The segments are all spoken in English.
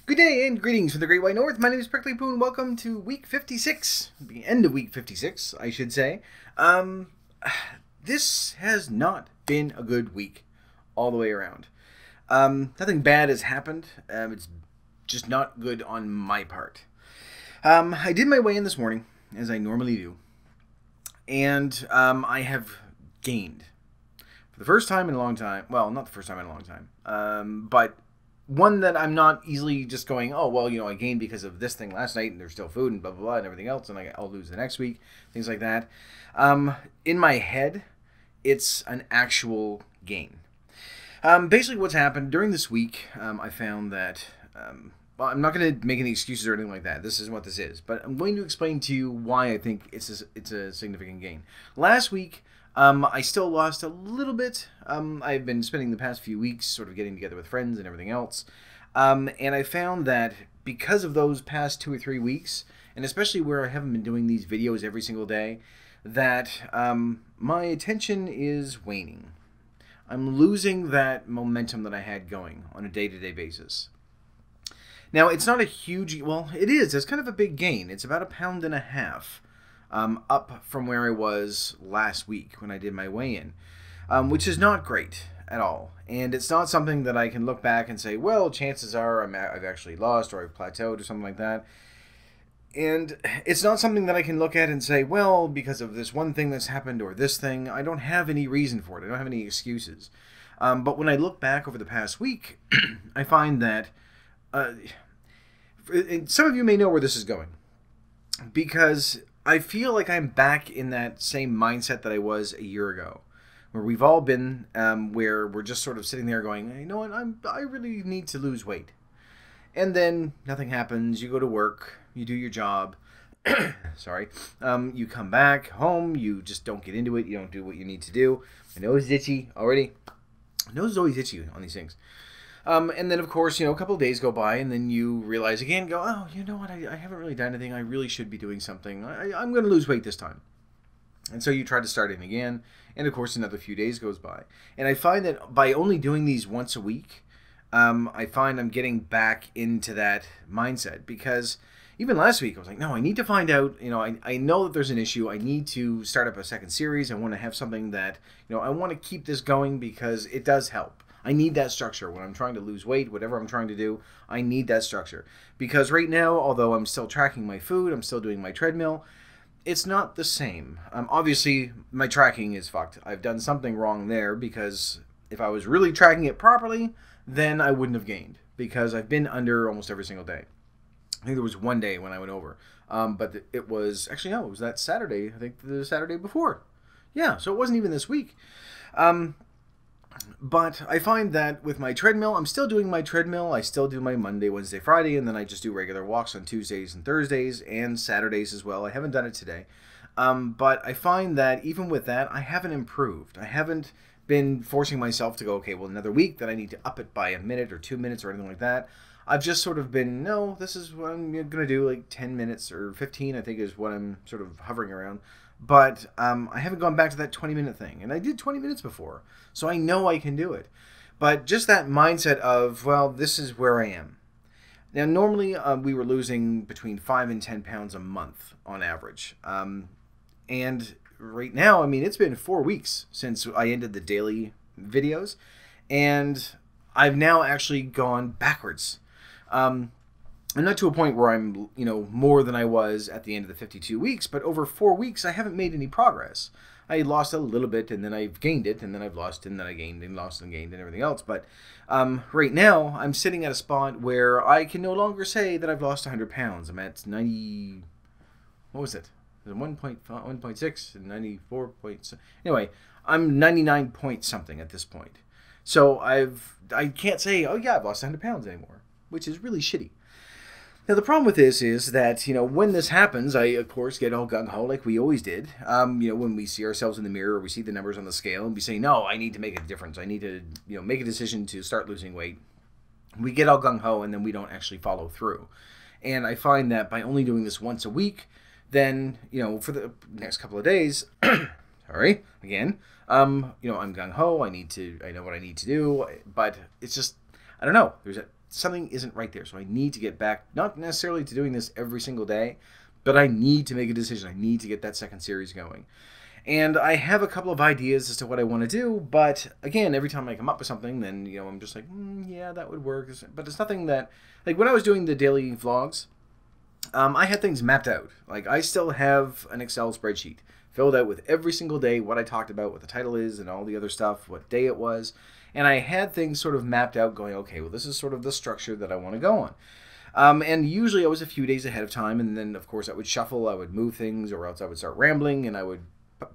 Good day and greetings from the Great White North. My name is Prickly Poon. Welcome to week 56. The end of week 56, I should say. This has not been a good week all the way around. Nothing bad has happened. It's just not good on my part. I did my weigh-in this morning, as I normally do. And I have gained. For the first time in a long time. Well, not the first time in a long time. But one that I'm not easily just going, oh, well, you know, I gained because of this thing last night and there's still food and blah, blah, blah, and everything else, and I'll lose the next week, things like that. In my head, it's an actual gain. Basically what's happened during this week, I found that, well, I'm not going to make any excuses or anything like that. This is what this is. But I'm going to explain to you why I think it's a significant gain. Last week, I still lost a little bit. I've been spending the past few weeks sort of getting together with friends and everything else. And I found that because of those past 2 or 3 weeks, and especially where I haven't been doing these videos every single day, that my attention is waning. I'm losing that momentum that I had going on a day-to-day basis. Now, it's not a huge, well, it is. It's kind of a big gain. It's about 1.5 pounds. Up from where I was last week when I did my weigh-in, which is not great at all. And it's not something that I can look back and say, well, chances are I've actually lost or I've plateaued or something like that. And it's not something that I can look at and say, well, because of this one thing that's happened or this thing, I don't have any reason for it. I don't have any excuses. But when I look back over the past week, I find that some of you may know where this is going, because I feel like I'm back in that same mindset that I was a year ago, where we've all been, where we're just sort of sitting there going, hey, you know what, I really need to lose weight. And then nothing happens. You go to work, you do your job, sorry, you come back home, you just don't get into it, you don't do what you need to do. My nose is itchy already. My nose is always itchy on these things. And then, of course, you know, a couple of days go by, and then you realize again, go, oh, you know what, I haven't really done anything. I really should be doing something. I'm going to lose weight this time. And so you try to start it again, and, of course, another few days goes by. And I find that by only doing these once a week, I find I'm getting back into that mindset. Because even last week, I was like, no, I need to find out, you know, I know that there's an issue. I need to start up a second series. I want to have something that, you know, I want to keep this going because it does help. I need that structure when I'm trying to lose weight, whatever I'm trying to do. I need that structure. Because right now, although I'm still tracking my food, I'm still doing my treadmill, it's not the same. Obviously, my tracking is fucked. I've done something wrong there, because if I was really tracking it properly, then I wouldn't have gained, because I've been under almost every single day. I think there was one day when I went over. But it was, actually no, it was that Saturday, I think the Saturday before. Yeah, so it wasn't even this week. But I find that with my treadmill, I'm still doing my treadmill. I still do my Monday, Wednesday, Friday, and then I just do regular walks on Tuesdays and Thursdays and Saturdays as well. I haven't done it today. But I find that even with that, I haven't improved. I haven't been forcing myself to go, okay, well, another week that I need to up it by a minute or 2 minutes or anything like that. I've just sort of been, no, this is what I'm going to do, like 10 minutes or 15, I think is what I'm sort of hovering around. But I haven't gone back to that 20-minute thing. And I did 20 minutes before, so I know I can do it. But just that mindset of, well, this is where I am. Now, normally we were losing between 5 and 10 pounds a month on average. And right now, I mean, it's been 4 weeks since I ended the daily videos. And I've now actually gone backwards. I'm not to a point where I'm, you know, more than I was at the end of the 52 weeks, but over 4 weeks, I haven't made any progress. I lost a little bit, and then I've gained it, and then I've lost, and then I gained, and lost, and gained, and everything else. But right now, I'm sitting at a spot where I can no longer say that I've lost 100 pounds. I'm at 90, what was it? 1.6 and 94 points. Anyway, I'm 99 point something at this point. So I can't say, oh yeah, I've lost 100 pounds anymore, which is really shitty. Now, the problem with this is that, you know, when this happens, I, of course, get all gung-ho like we always did. You know, when we see ourselves in the mirror, or we see the numbers on the scale, and we say, no, I need to make a difference. I need to, you know, make a decision to start losing weight. We get all gung-ho, and then we don't actually follow through. And I find that by only doing this once a week, then, you know, for the next couple of days, sorry, again, you know, I'm gung-ho, I know what I need to do, but it's just, I don't know, something isn't right there. So I need to get back, not necessarily to doing this every single day, but I need to make a decision. I need to get that second series going. And I have a couple of ideas as to what I want to do, but again, every time I come up with something, then, I'm just like, yeah, that would work. But it's nothing that, like when I was doing the daily vlogs, I had things mapped out. Like I still have an Excel spreadsheet filled out with every single day, what I talked about, what the title is, and all the other stuff, what day it was. And I had things sort of mapped out going, okay, well, this is sort of the structure that I want to go on. And usually I was a few days ahead of time, and then, of course, I would shuffle, I would move things, or else I would start rambling, and I would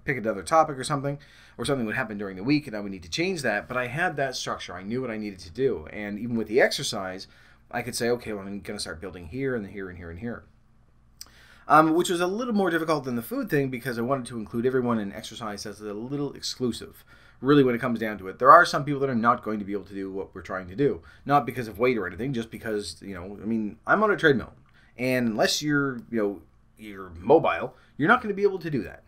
pick another topic or something would happen during the week, and I would need to change that. But I had that structure. I knew what I needed to do. And even with the exercise, I could say, okay, well, I'm going to start building here, and then here, and here, and here. Which was a little more difficult than the food thing because I wanted to include everyone in exercise as a little exclusive. Really, when it comes down to it, there are some people that are not going to be able to do what we're trying to do. Not because of weight or anything, just because, I'm on a treadmill. And unless you're mobile, you're not going to be able to do that.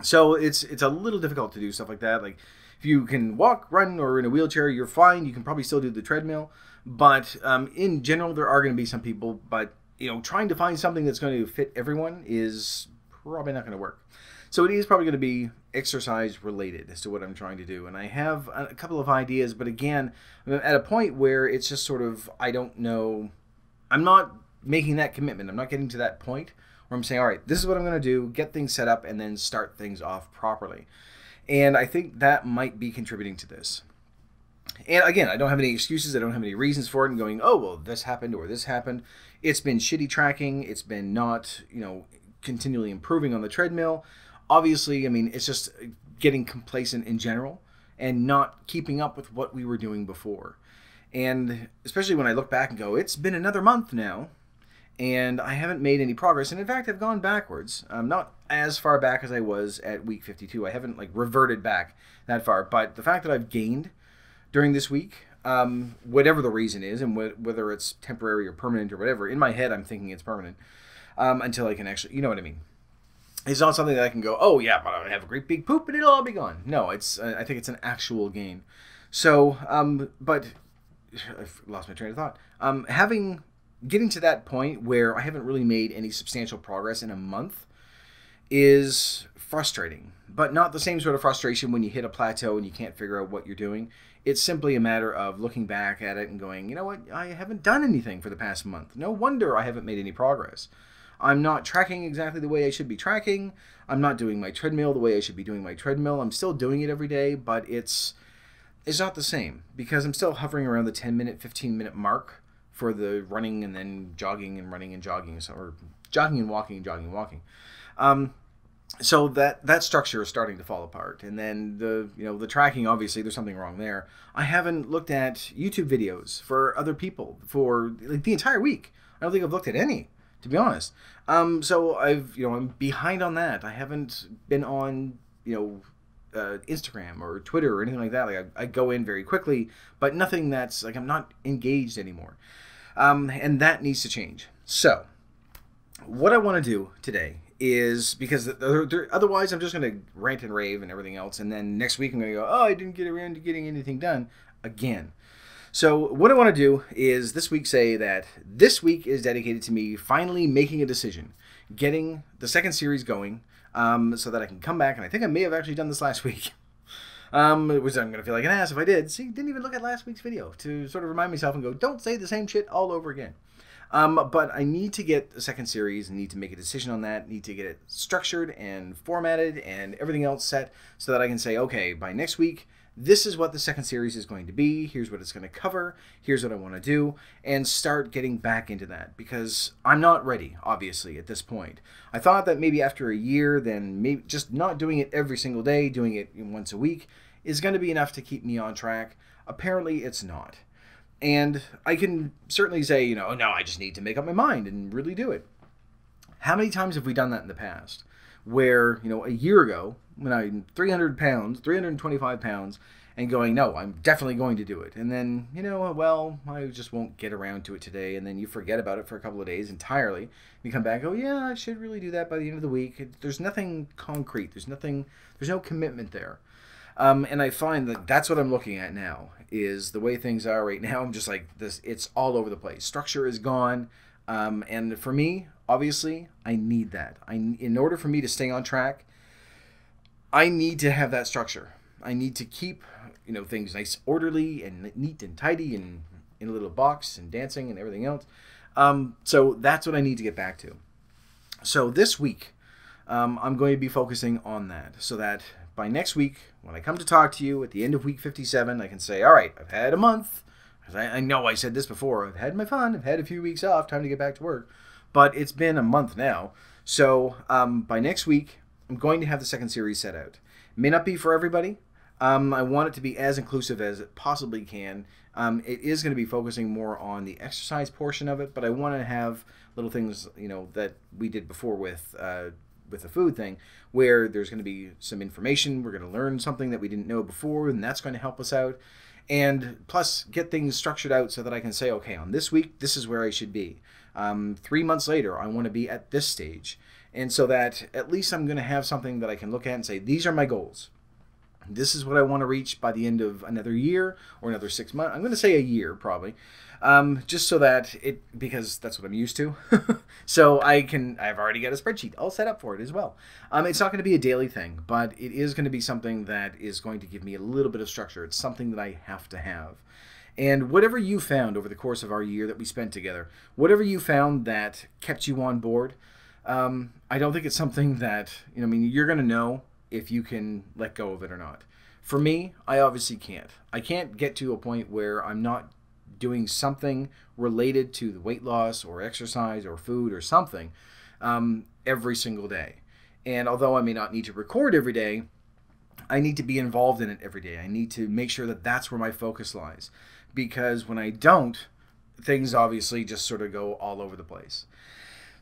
So it's a little difficult to do stuff like that. Like if you can walk, run, or in a wheelchair, you're fine. You can probably still do the treadmill. But in general, there are going to be some people, but trying to find something that's going to fit everyone is probably not going to work. So it is probably going to be exercise related as to what I'm trying to do. And I have a couple of ideas, but again, I'm at a point where it's just sort of, I don't know, I'm not making that commitment. I'm not getting to that point where I'm saying, all right, this is what I'm going to do, get things set up, and then start things off properly. And I think that might be contributing to this. And again, I don't have any excuses. I don't have any reasons for it and going, oh, well, this happened or this happened. It's been shitty tracking. It's been not, continually improving on the treadmill. Obviously, it's just getting complacent in general and not keeping up with what we were doing before. And especially when I look back and go, it's been another month now, and I haven't made any progress. And in fact, I've gone backwards. I'm not as far back as I was at week 52. I haven't reverted back that far. But the fact that I've gained during this week, whatever the reason is, and whether it's temporary or permanent or whatever, in my head I'm thinking it's permanent until I can actually, you know what I mean. It's not something that I can go, oh yeah, but I'm gonna have a great big poop and it'll all be gone. No, it's I think it's an actual gain. So, but I've lost my train of thought. Getting to that point where I haven't really made any substantial progress in a month is frustrating, but not the same sort of frustration when you hit a plateau and you can't figure out what you're doing. It's simply a matter of looking back at it and going, you know what, I haven't done anything for the past month. No wonder I haven't made any progress. I'm not tracking exactly the way I should be tracking. I'm not doing my treadmill the way I should be doing my treadmill. I'm still doing it every day, but it's not the same because I'm still hovering around the 10-minute, 15-minute mark for the running and then jogging and running and jogging, or jogging and walking and jogging and walking. So that structure is starting to fall apart. And then the tracking, obviously there's something wrong there. I haven't looked at YouTube videos for other people for the entire week. I don't think I've looked at any, to be honest. So I'm behind on that. I haven't been on Instagram or Twitter or anything like that. I go in very quickly, but nothing that's I'm not engaged anymore. And that needs to change. So what I want to do today is, because otherwise I'm just going to rant and rave and everything else, and then next week I'm going to go, oh, I didn't get around to getting anything done again. So what I want to do is this week say that this week is dedicated to me finally making a decision, getting the second series going, so that I can come back, and I think I may have actually done this last week. Which I'm going to feel like an ass if I did. See, didn't even look at last week's video to sort of remind myself and go, don't say the same shit all over again. But I need to get a second series, need to make a decision on that, need to get it structured and formatted and everything else set so that I can say, okay, by next week, this is what the second series is going to be, here's what it's going to cover, here's what I want to do, and start getting back into that, because I'm not ready, obviously, at this point. I thought that maybe after a year, then maybe just not doing it every single day, doing it once a week, is going to be enough to keep me on track. Apparently, it's not. And I can certainly say, no, I just need to make up my mind and really do it. How many times have we done that in the past? Where, a year ago, when I'm 300 pounds, 325 pounds, and going, no, I'm definitely going to do it. And then, well, I just won't get around to it today. And then you forget about it for a couple of days entirely. You come back, oh yeah, I should really do that by the end of the week. There's nothing concrete. There's no commitment there. And I find that that's what I'm looking at now, is the way things are right now. I'm just like this. It's all over the place. Structure is gone. And for me, obviously, I need that. In order for me to stay on track, I need to have that structure. I need to keep, things nice, orderly, and neat and tidy, and in a little box, and dancing, and everything else. So that's what I need to get back to. So this week, I'm going to be focusing on that, so that by next week, when I come to talk to you at the end of week 57, I can say, all right, I've had a month. I know I said this before. I've had my fun. I've had a few weeks off. Time to get back to work. But it's been a month now. So by next week, I'm going to have the second series set out. It may not be for everybody. I want it to be as inclusive as it possibly can. It is going to be focusing more on the exercise portion of it, but I want to have little things, that we did before with the food thing, where there's going to be some information. We're going to learn something that we didn't know before, and that's going to help us out. And plus, get things structured out so that I can say, okay, on this week, this is where I should be. 3 months later, I want to be at this stage. And so that at least I'm going to have something that I can look at and say, these are my goals. This is what I want to reach by the end of another year or another 6 months. I'm going to say a year, probably. Just so that because that's what I'm used to. So I've already got a spreadsheet all set up for it as well. It's not going to be a daily thing, but it is going to be something that is going to give me a little bit of structure. It's something that I have to have. And whatever you found over the course of our year that we spent together, whatever you found that kept you on board, I don't think it's something that, you're going to know if you can let go of it or not. For me, I obviously can't. I can't get to a point where I'm not doing something related to the weight loss or exercise or food or something every single day. And although I may not need to record every day, I need to be involved in it every day. I need to make sure that that's where my focus lies. Because when I don't, things obviously just sort of go all over the place.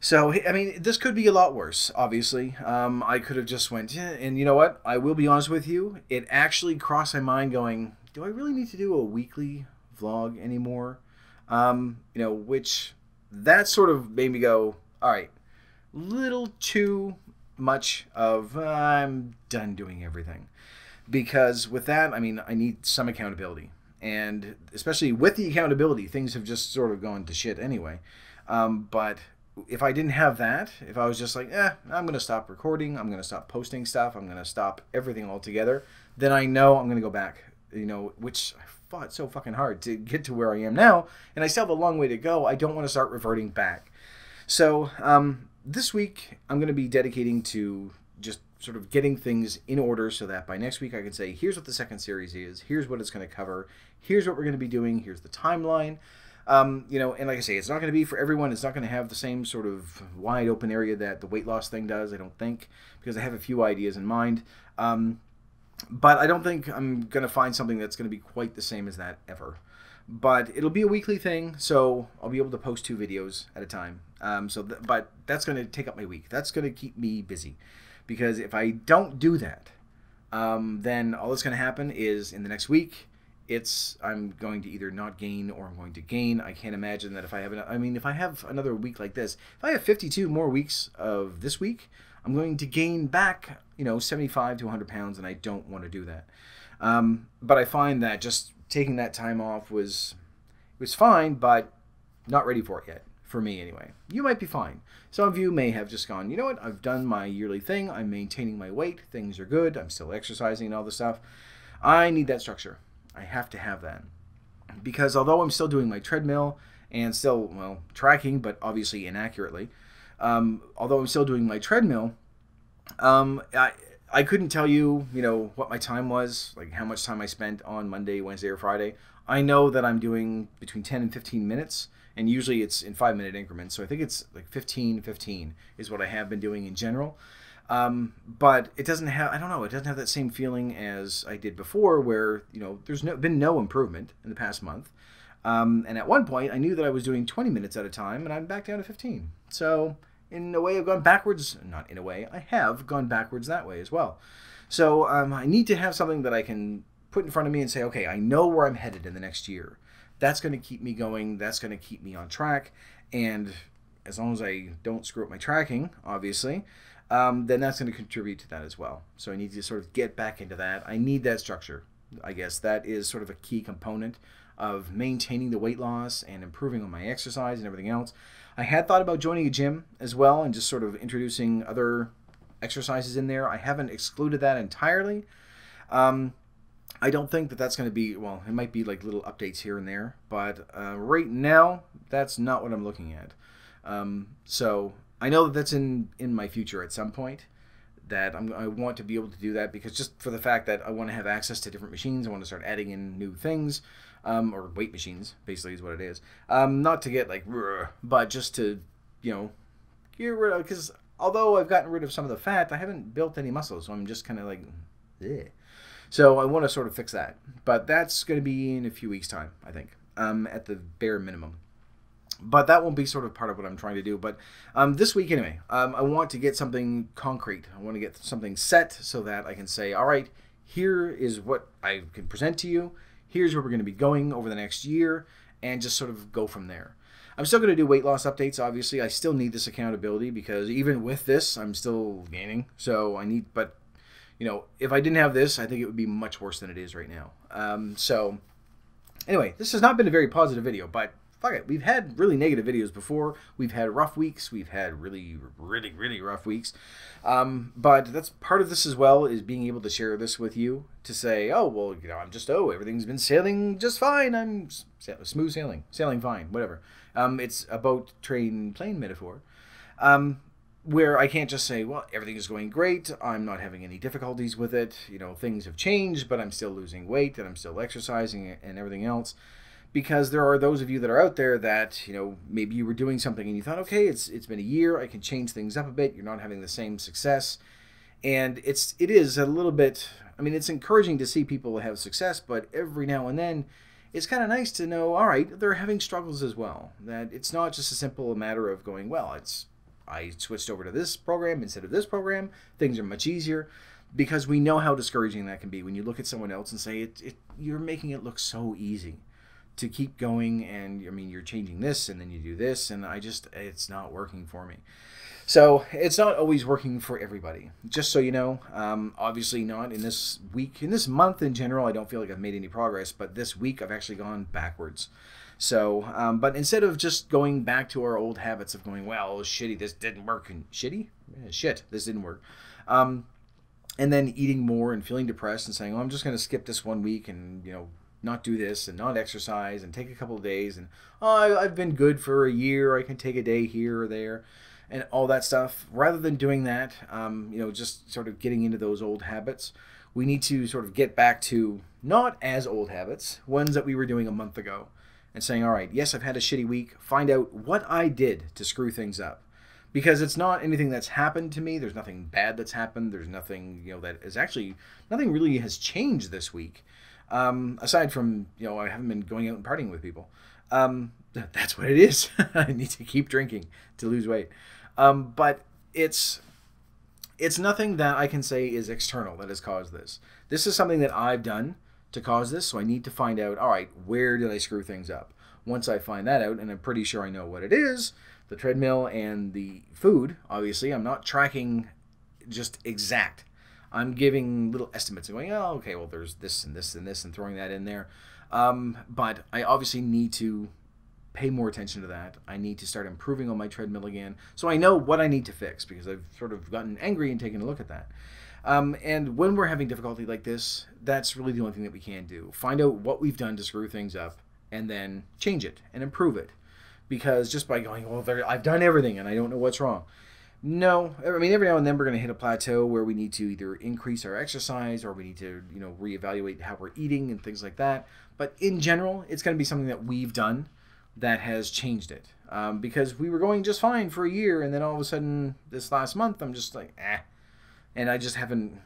So, this could be a lot worse, obviously. I could have just went, and you know what? I will be honest with you. It actually crossed my mind going, do I really need to do a weekly vlog anymore? Which that sort of made me go, all right, little too much of I'm done doing everything. Because with that, I need some accountability. And especially with the accountability, things have just sort of gone to shit anyway. But if I didn't have that, if I was just like, I'm going to stop recording, I'm going to stop posting stuff, I'm going to stop everything altogether, then I know I'm going to go back, which I fought so fucking hard to get to where I am now, and I still have a long way to go. I don't want to start reverting back. So this week, I'm going to be dedicating to just sort of getting things in order so that by next week I can say, here's what the second series is, here's what it's going to cover, here's what we're going to be doing, here's the timeline. And like I say, it's not going to be for everyone. It's not going to have the same sort of wide open area that the weight loss thing does, I don't think, because I have a few ideas in mind. But I don't think I'm going to find something that's going to be quite the same as that ever. But it'll be a weekly thing, so I'll be able to post 2 videos at a time. But that's going to take up my week. That's going to keep me busy. Because if I don't do that, then all that's going to happen is in the next week, I'm going to either not gain or I'm going to gain. I can't imagine that if I have another week like this, if I have 52 more weeks of this week, I'm going to gain back, 75 to 100 pounds, and I don't want to do that. But I find that just taking that time off was fine, but not ready for it yet, for me anyway. You might be fine. Some of you may have just gone, you know what, I've done my yearly thing, I'm maintaining my weight, things are good, I'm still exercising and all this stuff. I need that structure. I have to have that. Because although I'm still doing my treadmill and still, tracking, but obviously inaccurately, although I'm still doing my treadmill, I couldn't tell you, what my time was, like how much time I spent on Monday, Wednesday, or Friday. I know that I'm doing between 10 and 15 minutes, and usually it's in 5-minute increments. So I think it's like 15 is what I have been doing in general. But it doesn't have, I don't know, it doesn't have that same feeling as I did before where, there's been no improvement in the past month. And at one point I knew that I was doing 20 minutes at a time and I'm back down to 15. So in a way I've gone backwards, not in a way, I have gone backwards that way as well. So I need to have something that I can put in front of me and say, okay, I know where I'm headed in the next year. That's going to keep me going. That's going to keep me on track. And as long as I don't screw up my tracking, obviously, then that's going to contribute to that as well. So I need to sort of get back into that. I need that structure. I guess that is sort of a key component of maintaining the weight loss and improving on my exercise and everything else. I had thought about joining a gym as well and just sort of introducing other exercises in there. I haven't excluded that entirely. I don't think that that's going to be, well, it might be like little updates here and there, but right now, that's not what I'm looking at. So I know that that's in my future at some point, that I want to be able to do that, because just for the fact that I want to have access to different machines, I want to start adding in new things, or weight machines, basically is what it is. Not to get like, but just to, you know, get rid of, because although I've gotten rid of some of the fat, I haven't built any muscles, so I'm just kind of like, eh. So I want to sort of fix that, but that's going to be in a few weeks' time, I think, at the bare minimum. But that won't be sort of part of what I'm trying to do. But this week, anyway, I want to get something concrete. I want to get something set so that I can say, all right, here is what I can present to you. Here's where we're going to be going over the next year, and just sort of go from there. I'm still going to do weight loss updates, obviously. I still need this accountability, because even with this, I'm still gaining. So I need, but, you know, if I didn't have this, I think it would be much worse than it is right now. So anyway, this has not been a very positive video, but fuck it. We've had really negative videos before. We've had rough weeks. We've had really, really, really rough weeks. But that's part of this as well, is being able to share this with you, to say, oh, well, you know, everything's been sailing just fine. I'm smooth sailing fine, whatever. It's a boat, train, plane metaphor. Where I can't just say, well, everything is going great, I'm not having any difficulties with it, you know, things have changed, but I'm still losing weight, and I'm still exercising, and everything else. Because there are those of you that are out there that, you know, maybe you were doing something and you thought, okay, it's been a year, I can change things up a bit, you're not having the same success. And it is a little bit, I mean, it's encouraging to see people have success, but every now and then, it's kind of nice to know, all right, they're having struggles as well. That it's not just a simple matter of going, well, I switched over to this program instead of this program. Things are much easier, because we know how discouraging that can be when you look at someone else and say, you're making it look so easy to keep going, and I mean, you're changing this and then you do this, and it's not working for me. So it's not always working for everybody, just so you know. Obviously not in this week, in this month in general, I don't feel like I've made any progress, but this week I've actually gone backwards. So, but instead of just going back to our old habits of going, well, shitty, this didn't work, and shitty? Yeah, shit, this didn't work. And then eating more and feeling depressed and saying, well, I'm just going to skip this 1 week and, you know, not do this and not exercise and take a couple of days, and, oh, I've been good for a year, I can take a day here or there, and all that stuff. Rather than doing that, you know, just sort of getting into those old habits, we need to sort of get back to not as old habits, ones that we were doing a month ago, and saying, all right, yes, I've had a shitty week. Find out what I did to screw things up. Because it's not anything that's happened to me. There's nothing bad that's happened. There's nothing, you know, that is actually, nothing really has changed this week. Aside from, you know, I haven't been going out and partying with people. That's what it is. I need to keep drinking to lose weight. But it's nothing that I can say is external that has caused this. This is something that I've done to cause this, so I need to find out, all right, where did I screw things up? Once I find that out, and I'm pretty sure I know what it is, the treadmill and the food, obviously, I'm not tracking just exact. I'm giving little estimates and going, oh, okay, well, there's this and this and this, and throwing that in there. But I obviously need to pay more attention to that. I need to start improving on my treadmill again, so I know what I need to fix, because I've sort of gotten angry and taken a look at that. And when we're having difficulty like this, that's really the only thing that we can do. Find out what we've done to screw things up, and then change it and improve it. Because just by going, well, I've done everything and I don't know what's wrong. No, I mean, every now and then we're going to hit a plateau where we need to either increase our exercise, or we need to, you know, reevaluate how we're eating and things like that. But in general, it's going to be something that we've done that has changed it. Because we were going just fine for a year, and then all of a sudden, this last month, I'm just like, eh. And I just haven't...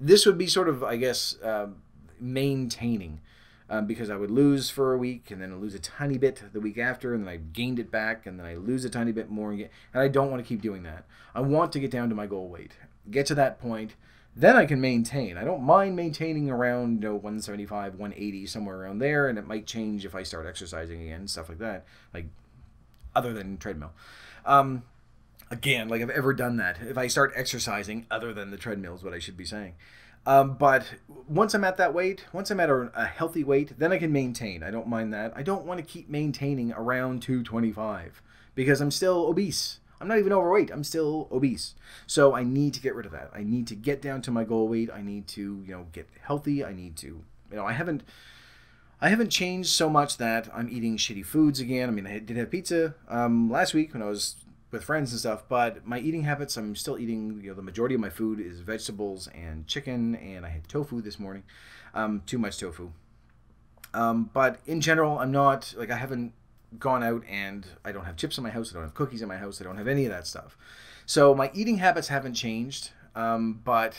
This would be sort of, I guess, maintaining. Because I would lose for a week, and then I'd lose a tiny bit the week after, and then I gained it back, and then I lose a tiny bit more, and I don't want to keep doing that. I want to get down to my goal weight. Get to that point, then I can maintain. I don't mind maintaining around, you know, 175, 180, somewhere around there, and it might change if I start exercising again, stuff like that, like other than treadmill. again, like I've ever done that. If I start exercising, other than the treadmill is what I should be saying. But once I'm at that weight, once I'm at a healthy weight, then I can maintain. I don't mind that. I don't want to keep maintaining around 225 because I'm still obese. I'm not even overweight. I'm still obese. So I need to get rid of that. I need to get down to my goal weight. I need to, get healthy. I need to, I haven't changed so much that I'm eating shitty foods again. I mean, I did have pizza last week when I was with friends and stuff, but my eating habits, I'm still eating, the majority of my food is vegetables and chicken, and I had tofu this morning. Too much tofu. But in general, I'm not, like, I haven't gone out and I don't have chips in my house, I don't have cookies in my house, I don't have any of that stuff. So my eating habits haven't changed, but,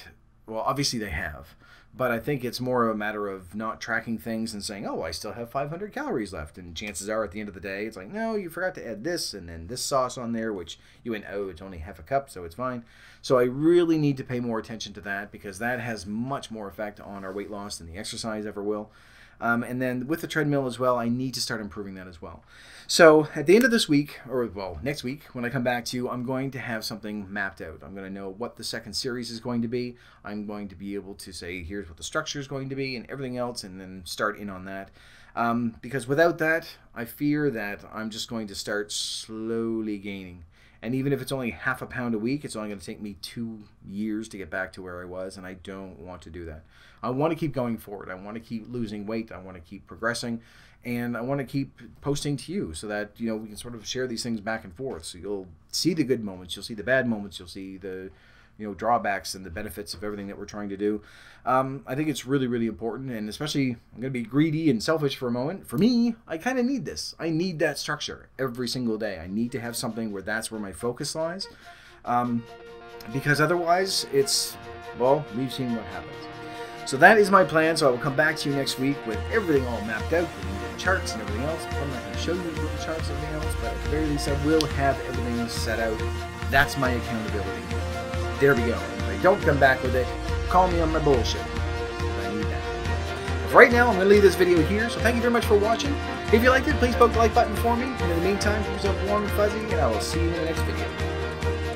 well, obviously they have. But I think it's more a matter of not tracking things and saying, oh, I still have 500 calories left. And chances are at the end of the day, it's like, no, you forgot to add this and then this sauce on there, which you went, oh, it's only half a cup, so it's fine. So I really need to pay more attention to that because that has much more effect on our weight loss than the exercise ever will. And then with the treadmill as well, I need to start improving that as well. So at the end of this week, or well, next week, when I come back to you, I'm going to have something mapped out. I'm going to know what the second series is going to be. I'm going to be able to say, here's what the structure is going to be and everything else, and then start in on that. Because without that, I fear that I'm just going to start slowly gaining. And even if it's only half a pound a week, it's only going to take me 2 years to get back to where I was, and I don't want to do that. I want to keep going forward. I want to keep losing weight. I want to keep progressing, and I want to keep posting to you so that, we can sort of share these things back and forth. So you'll see the good moments, you'll see the bad moments, you'll see the drawbacks and the benefits of everything that we're trying to do. I think it's really, really important, and especially, I'm going to be greedy and selfish for a moment. For me, I kind of need this. I need that structure every single day. I need to have something where that's where my focus lies, because otherwise it's, well, we've seen what happens. So that is my plan, so I will come back to you next week with everything all mapped out, with the charts and everything else. I'm not going to show you the charts and everything else, but at the very least I will have everything set out. That's my accountability. There we go. If I don't come back with it, call me on my bullshit. I need that. But for right now, I'm going to leave this video here, so thank you very much for watching. If you liked it, please poke the like button for me. And in the meantime, keep yourself warm and fuzzy, and I will see you in the next video.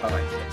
Bye-bye.